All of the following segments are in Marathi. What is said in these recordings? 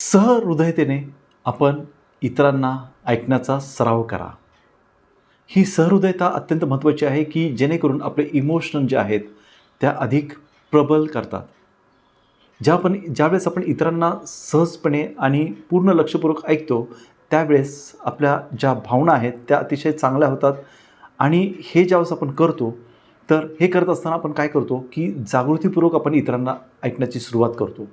सहृदयतेने आपण इतरांना ऐकण्याचा सराव करा. ही सहृदयता अत्यंत महत्त्वाची आहे, की जेणेकरून आपले इमोशन जे आहेत त्या अधिक प्रबल करतात. ज्यावेळेस आपण इतरांना सहजपणे आणि पूर्ण लक्षपूर्वक ऐकतो, त्यावेळेस आपल्या ज्या भावना आहेत त्या अतिशय चांगल्या होतात. आणि हे ज्यावेळेस आपण करतो, तर हे करत असताना आपण काय करतो, की जागृतीपूर्वक आपण इतरांना ऐकण्याची सुरुवात करतो.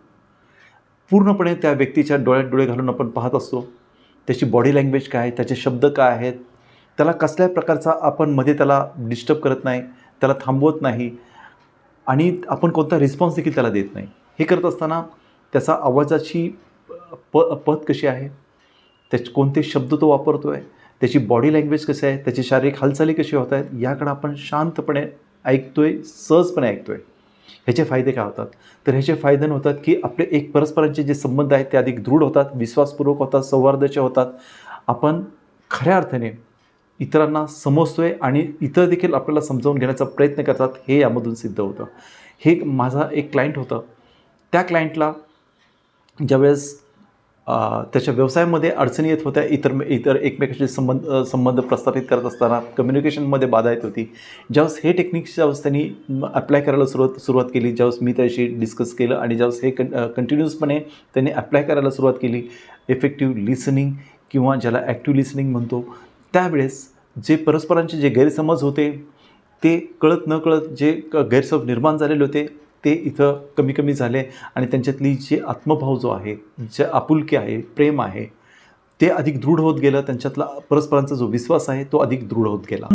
पूर्णपणे त्या व्यक्तीच्या डोळ्यात डोळे घालून आपण पाहत असतो. त्याची बॉडी लँग्वेज काय आहे, त्याचे शब्द काय आहेत, त्याला कसल्याही प्रकारचा आपण मध्ये त्याला डिस्टर्ब करत नाही, त्याला थांबवत नाही आणि आपण कोणता रिस्पॉन्स देखील त्याला देत नाही. हे करत असताना त्याचा आवाजाची पत कशी आहे, त्याचे कोणते शब्द तो वापरतो आहे, त्याची बॉडी लँग्वेज कशी आहे, त्याची शारीरिक हालचाली कशी होत आहेत, याकडं आपण शांतपणे ऐकतो आहे, सहजपणे ऐकतो आहे. ह्याचे फायदे काय होतात? तर ह्याचे फायदे होतात, की आपले एक परस्परांचे जे संबंध आहेत ते अधिक दृढ होतात, विश्वासपूर्वक होतात, सौहार्दाचे होतात. आपण खऱ्या अर्थाने इतरांना समजतोय आणि इतर देखील आपल्याला समजावून घेण्याचा प्रयत्न करतात, हे यामधून सिद्ध होतं. हे माझा एक क्लायंट होतं. त्या क्लायंटला ज्यावेळेस त्याच्या व्यवसायामध्ये अडचणी येत होत्या, इतर एकमेकांशी संबंध प्रस्थापित करत असताना कम्युनिकेशनमध्ये बाधा येत होती. ज्यावेळेस हे टेक्निक्स ज्यावेळेस त्यांनी अप्लाय करायला सुरुवात केली, ज्यावेळेस मी त्याशी डिस्कस केलं आणि ज्यावेळेस हे कंटिन्यूअसपणे त्यांनी अप्लाय करायला सुरुवात केली, इफेक्टिव्ह लिसनिंग किंवा ज्याला ॲक्टिव्ह लिसनिंग म्हणतो, त्यावेळेस जे परस्परांचे जे गैरसमज होते, ते कळत नकळत जे गैरसमज निर्माण झालेले होते, ते इथं कमी कमी झाले आणि त्यांच्यातली जे आत्मभाव जो आहे, जे आपुलकी आहे, प्रेम आहे, ते अधिक दृढ होत गेलं. त्यांच्यातला परस्परांचा जो विश्वास आहे तो अधिक दृढ होत गेला.